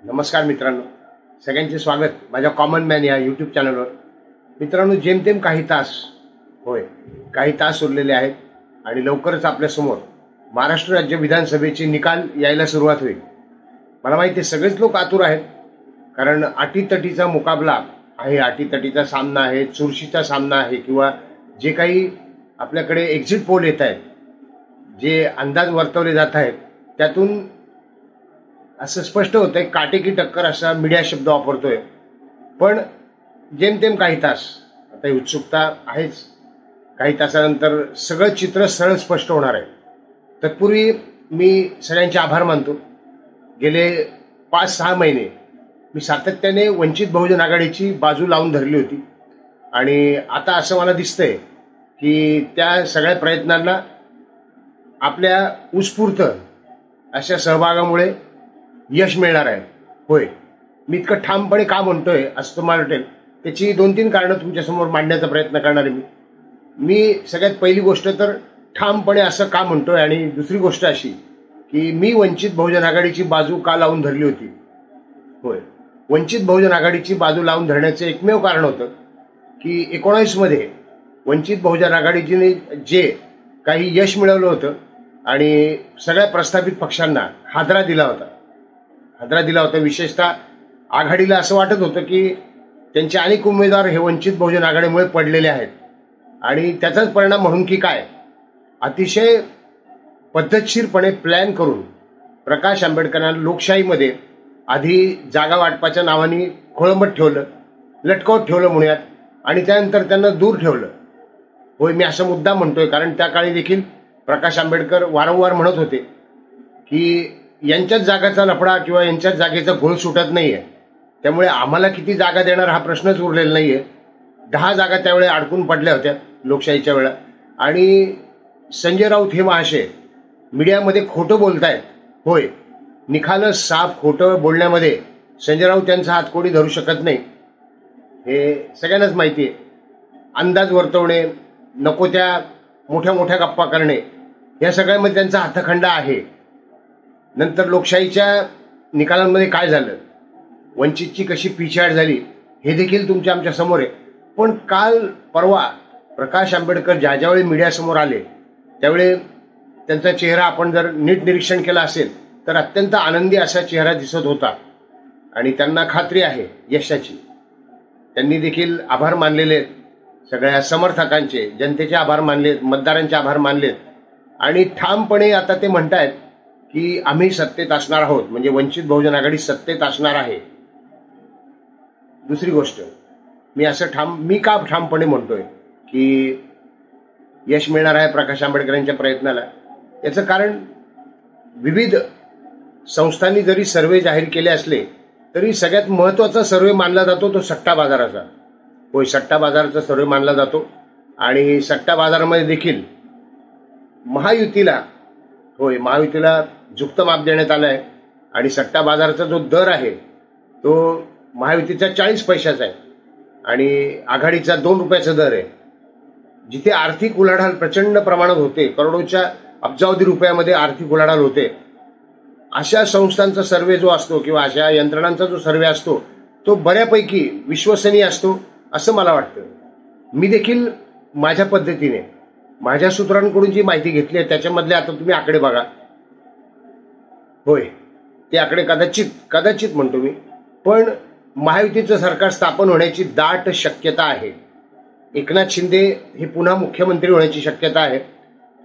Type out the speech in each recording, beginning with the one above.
नमस्कार मित्रांनो, सगळ्यांचे स्वागत माझ्या कॉमन मॅन या यूट्यूब चॅनलवर. मित्रांनो, जेमतेम काही तास उरलेले आहेत आणि लवकरच आपल्यासमोर महाराष्ट्र राज्य विधानसभेचे निकाल यायला सुरुवात होईल. मला माहिती आहे सगळेच लोक आतुर आहेत, कारण अटीतटीचा मुकाबला आहे, अटीतटीचा सामना आहे, चुरशीचा सामना आहे, किंवा जे काही आपल्याकडे एक्झिट पोल येत आहेत, जे अंदाज वर्तवले जात आहेत, त्यातून असं स्पष्ट होतंय काटेकी टक्कर असा मीडिया शब्द वापरतोय. पण जेमतेम काही तास, आता उत्सुकता आहेच, काही तासानंतर सगळं चित्र सरळ स्पष्ट होणार आहे. तत्पूर्वी मी सगळ्यांचे आभार मानतो. गेले 5-6 महिने मी सातत्याने वंचित बहुजन आघाडीची बाजू लावून धरली होती आणि आता असं मला दिसतंय की त्या सगळ्या प्रयत्नांना आपल्या उत्स्फूर्त अशा सहभागामुळे यश मिळणार आहे. होय, मी इतकं ठामपणे का म्हणतोय असं तुम्हाला वाटेल. त्याची 2-3 कारणं तुमच्यासमोर मांडण्याचा प्रयत्न करणार आहे. मी सगळ्यात पहिली गोष्ट तर ठामपणे असं का म्हणतोय, आणि दुसरी गोष्ट अशी की मी वंचित बहुजन आघाडीची बाजू का लावून धरली होती. होय, वंचित बहुजन आघाडीची बाजू लावून धरण्याचं एकमेव कारण होतं की 19 मध्ये वंचित बहुजन आघाडीने जे काही यश मिळवलं होतं आणि सगळ्या प्रस्थापित पक्षांना हादरा दिला होता. विशेषतः आघाडीला असं वाटत होतं की त्यांचे अनेक उमेदवार हे वंचित बहुजन आघाडीमुळे पडलेले आहेत, आणि त्याचाच परिणाम म्हणून की काय, अतिशय पद्धतशीरपणे प्लॅन करून प्रकाश आंबेडकरांना लोकशाहीमध्ये आधी जागा वाटपाच्या नावाने खोळंबत ठेवलं, लटकवत ठेवलं म्हणूयात, आणि त्यानंतर त्यांना दूर ठेवलं. होय, मी असा मुद्दा म्हणतोय कारण त्या काळी देखील प्रकाश आंबेडकर वारंवार म्हणत होते की यांच्याच जागाचा लफडा किंवा यांच्याच जागेचा घोळ सुटत नाहीये, त्यामुळे आम्हाला किती जागा देणार हा प्रश्नच उरलेला नाहीये. 10 जागा त्यावेळी अडकून पडल्या होत्या लोकशाहीच्या वेळा, आणि संजय राऊत हे महाशय मीडियामध्ये खोटं बोलतायत. होय, निखालस साफ खोटं बोलण्यामध्ये संजय राऊत यांचा हातकोडी धरू शकत नाही, हे सगळ्यांनाच माहिती आहे. अंदाज वर्तवणे, नको त्या मोठ्या मोठ्या गप्पा करणे, या सगळ्यामध्ये त्यांचा हातखंडा आहे. नंतर लोकशाहीच्या निकालांमध्ये काय झालं, वंचितची कशी पिछेहाट झाली, हे देखील तुमच्या आमच्या समोर आहे. पण काल परवा प्रकाश आंबेडकर ज्यावेळी मीडियासमोर आले त्यावेळी त्यांचा चेहरा आपण जर नीट निरीक्षण केलं असेल तर अत्यंत आनंदी असा चेहरा दिसत होता, आणि त्यांना खात्री आहे यशाची. त्यांनी देखील आभार मानलेले आहेत, सगळ्या समर्थकांचे, जनतेचे आभार मानलेत, मतदारांचे आभार मानलेत, आणि ठामपणे आता ते म्हणतायत की आम्ही सत्तेत असणार आहोत, म्हणजे वंचित बहुजन आघाडी सत्तेत असणार आहे. दुसरी गोष्ट, मी का ठामपणे म्हणतोय की यश मिळणार आहे प्रकाश आंबेडकरांच्या प्रयत्नाला, याचं कारण विविध संस्थांनी जरी सर्वे जाहीर केले असले तरी सगळ्यात महत्त्वाचा सर्वे मानला जातो तो सट्टा बाजाराचा. होय, सट्टा बाजाराचा सर्वे मानला जातो, आणि सट्टा बाजारामध्ये देखील महायुतीला झुकतं माप देण्यात आलं आहे, आणि सट्टा बाजाराचा जो दर आहे तो महायुतीचा 40 पैशाचा आहे आणि आघाडीचा 2 रुपयाचा दर आहे. जिथे आर्थिक उलाढाल प्रचंड प्रमाणात होते, करोडोच्या अब्जावधी रुपयामध्ये आर्थिक उलाढाल होते, अशा संस्थांचा सर्वे जो असतो किंवा अशा यंत्रणांचा जो सर्वे असतो तो बऱ्यापैकी विश्वसनीय असतो असं मला वाटतं. मी देखील माझ्या पद्धतीने माझ्या सूत्रांकडून जी माहिती घेतली आहे त्याच्यामधले आता तुम्ही आकडे बघा. होय, ते आकडे कदाचित म्हणतो मी, पण महायुतीचं सरकार स्थापन होण्याची दाट शक्यता आहे. एकनाथ शिंदे हे पुन्हा मुख्यमंत्री होण्याची शक्यता आहे,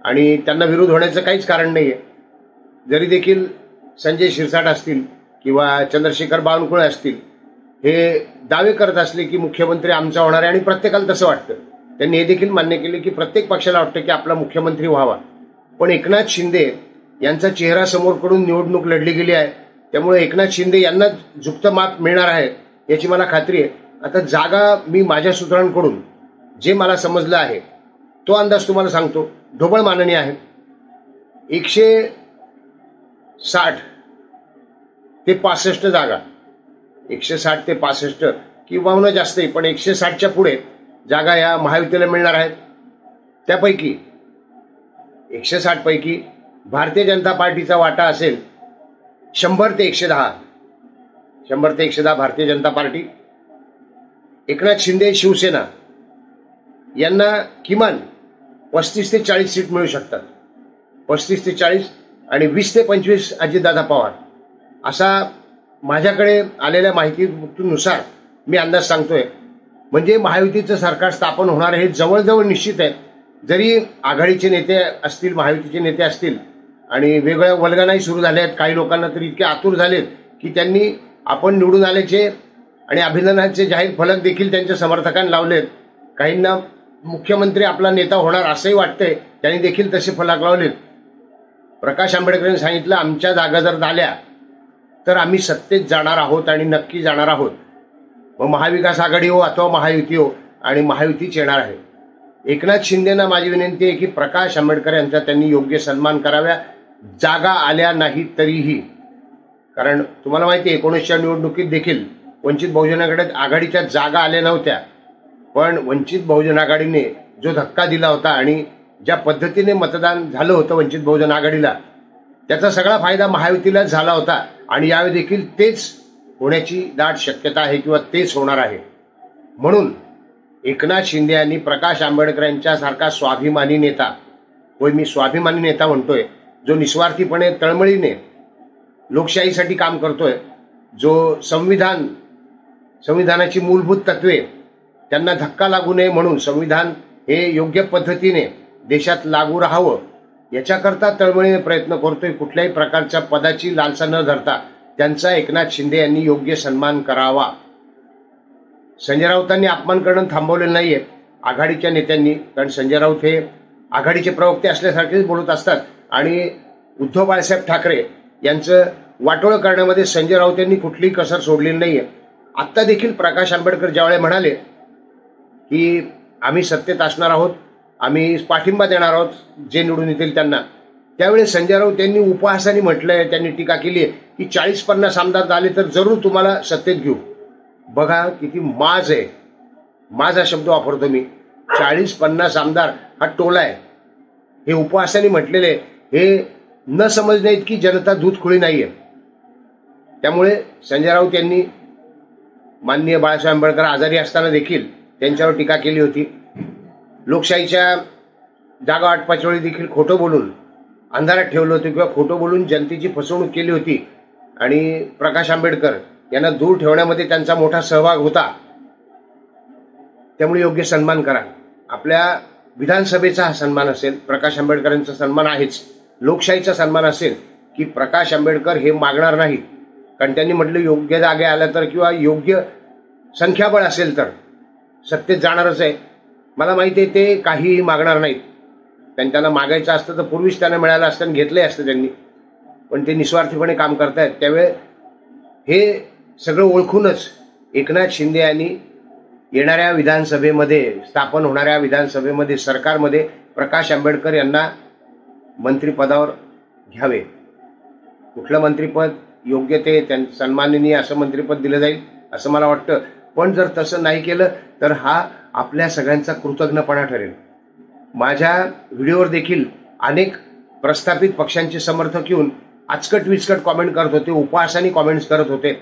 आणि त्यांना विरोध होण्याचं काहीच कारण नाही आहे. जरी देखील संजय शिरसाट असतील किंवा चंद्रशेखर बावनकुळे असतील हे दावे करत असले की मुख्यमंत्री आमचा होणार आहे, आणि प्रत्येकाला तसं वाटतं, त्यांनी हे देखील मान्य केले की प्रत्येक पक्षाला वाटतं की आपला मुख्यमंत्री व्हावा. पण एकनाथ शिंदे यांचा चेहरा समोरकडून निवडणूक लढली गेली आहे, त्यामुळे एकनाथ शिंदे यांना झुकतं माप मिळणार आहे याची मला खात्री आहे. आता जागा मी माझ्या सूत्रांकडून जे मला समजलं आहे तो अंदाज तुम्हाला सांगतो, ढोबळ माननी आहे. 160 ते 65 जागा, 160 ते 65 किंवा जास्तही, पण 160च्या पुढे जागा या महायुतीला मिळणार आहेत. त्यापैकी 160 पैकी भारतीय जनता पार्टीचा वाटा असेल 100 ते 110, 100 ते 110 भारतीय जनता पार्टी, एकनाथ शिंदे शिवसेना यांना किमान 35 ते 40 सीट मिळू शकतात. 35 ते 40 आणि 20 ते 25 अजितदादा पवार, असा माझ्याकडे आलेल्या माहितीनुसार मी अंदाज सांगतोय. म्हणजे महायुतीचं सरकार स्थापन होणार हे जवळजवळ निश्चित आहे. जरी आघाडीचे नेते असतील, महायुतीचे नेते असतील आणि वेगवेगळ्या वल्गनाही सुरू झाल्या आहेत, काही लोकांना तरी इतके आतुर झालेत की त्यांनी आपण निवडून आल्याचे आणि अभिनंदनाचे जाहीर फलक देखील त्यांच्या समर्थकांनी लावलेत. काहींना मुख्यमंत्री आपला नेता होणार असंही वाटतंय, त्यांनी देखील तसे फलक लावलेत. प्रकाश आंबेडकरांनी सांगितलं, आमच्या जागा जर झाल्या तर आम्ही सत्तेत जाणार आहोत आणि नक्की जाणार आहोत. मग महाविकास आघाडी हो अथवा महायुती हो, आणि महायुतीच येणार आहे. एकनाथ शिंदेना माझी विनंती आहे की प्रकाश आंबेडकर यांचा त्यांनी योग्य सन्मान कराव्या, जागा आल्या नाहीत तरीही. कारण तुम्हाला माहिती आहे 19च्या निवडणुकीत देखील वंचित बहुजन आघाडीच्या जागा आल्या नव्हत्या, पण वंचित बहुजन आघाडीने जो धक्का दिला होता आणि ज्या पद्धतीने मतदान झालं होतं वंचित बहुजन आघाडीला, त्याचा सगळा फायदा महायुतीलाच झाला होता. आणि यावेळी देखील तेच होण्याची दाट शक्यता आहे किंवा तेच होणार आहे. म्हणून एकनाथ शिंदे यांनी प्रकाश आंबेडकर यांच्यासारखा स्वाभिमानी नेता, होय मी स्वाभिमानी नेता म्हणतोय, जो निस्वार्थीपणे तळमळीने लोकशाहीसाठी काम करतोय, जो संविधानाची मूलभूत तत्वे त्यांना धक्का लागू नये म्हणून संविधान हे योग्य पद्धतीने देशात लागू राहावं याच्याकरता तळमळीने प्रयत्न करतोय. कुठल्याही प्रकारच्या पदाची लालसा न धरता त्यांचा एकनाथ शिंदे यांनी योग्य सन्मान करावा. संजय राऊतांनी अपमान करणं थांबवलेलं नाहीये आघाडीच्या नेत्यांनी, कारण संजय राऊत हे आघाडीचे प्रवक्ते असल्यासारखेच बोलत असतात आणि उद्धव बाळासाहेब ठाकरे यांचं वाटोळं करण्यामध्ये संजय राऊत यांनी कुठलीही कसर सोडलेली नाहीये. आत्ता देखील प्रकाश आंबेडकर ज्यावेळेला म्हणाले की आम्ही सत्तेत असणार आहोत, आम्ही पाठिंबा देणार आहोत जे निवडून येतील त्यांना, त्यावेळी संजय राऊत यांनी उपहासाने म्हटलंय, त्यांनी टीका केली आहे की 40-50 आमदार झाले तर जरूर तुम्हाला सत्तेत घेऊ. बघा किती माज आहे, माज हा शब्द वापरतो मी. 40-50 आमदार हा टोला आहे. हे उपहासाने म्हटलेले, हे न समजणे इतकी जनता दूधखुळी नाहीये. त्यामुळे संजय राऊत यांनी माननीय बाळासाहेब आंबेडकर आजारी असताना देखील त्यांच्यावर टीका केली होती. लोकशाहीच्या जागा वाटपाच्या वेळी देखील खोटं बोलून अंधारात ठेवलं होतं किंवा खोटं बोलून जनतेची फसवणूक केली होती आणि प्रकाश आंबेडकर यांना दूर ठेवण्यामध्ये त्यांचा मोठा सहभाग होता. त्यामुळे योग्य सन्मान करा. आपल्या विधानसभेचा हा सन्मान असेल, प्रकाश आंबेडकरांचा सन्मान आहेच, लोकशाहीचा सन्मान असेल की प्रकाश आंबेडकर हे मागणार नाहीत. कारण त्यांनी म्हटलं योग्य जागे आल्या तर किंवा योग्य संख्याबळ असेल तर सत्तेत जाणारच आहे. मला माहिती आहे ते काहीही मागणार नाहीत. त्यांना मागायचं असतं तर पूर्वीच त्यांना मिळालं असतं आणि घेतलंही असतं त्यांनी, पण ते निस्वार्थीपणे काम करतायत. त्यावेळे हे सगळं ओळखूनच एकनाथ शिंदे यांनी येणाऱ्या विधानसभेमध्ये, स्थापन होणाऱ्या विधानसभेमध्ये, सरकारमध्ये प्रकाश आंबेडकर यांना मंत्रिपदावर घ्यावे. कुठलं मंत्रिपद योग्य ते सन्माननीय असं मंत्रिपद दिलं जाईल असं मला वाटतं. पण जर तसं नाही केलं तर हा आपल्या सगळ्यांचा कृतज्ञपणा ठरेल. माझ्या व्हिडिओवर देखील अनेक प्रस्थापित पक्षांचे समर्थक येऊन आचकट विचकट कॉमेंट करत होते, उपहासाने कॉमेंट्स करत होते.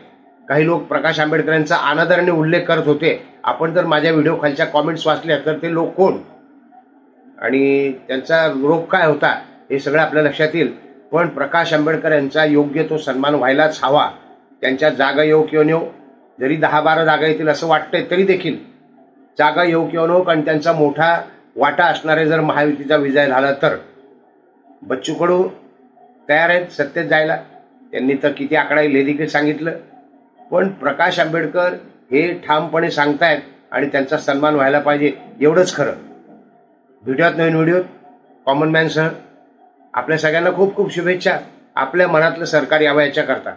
काही लोक प्रकाश आंबेडकरांचा अनादराने उल्लेख करत होते. आपण जर माझ्या व्हिडिओ खालच्या कॉमेंट्स वाचल्या तर ते लोक कोण आणि त्यांचा रोग काय होता हे सगळं आपल्या लक्षात येईल. पण प्रकाश आंबेडकर यांचा योग्य तो सन्मान व्हायलाच हवा. त्यांच्या जागा येऊ किंवा नो, जरी 10-12 जागा येतील असं वाटतंय तरी देखील जागा येऊ किंवा नो, कारण त्यांचा मोठा वाटा असणारे जर महायुतीचा विजय झाला तर बच्चू कडू तयार आहेत सत्तेत जायला. त्यांनी तर किती आकडा येईल हे देखील सांगितलं. पण प्रकाश आंबेडकर हे ठामपणे सांगतायत आणि त्यांचा सन्मान व्हायला पाहिजे, एवढंच खरं. व्हिडिओत नवीन व्हिडिओत कॉमन मॅनसह आपल्या सगळ्यांना खूप खूप शुभेच्छा. आपल्या मनातलं सरकार यावं याच्याकरता.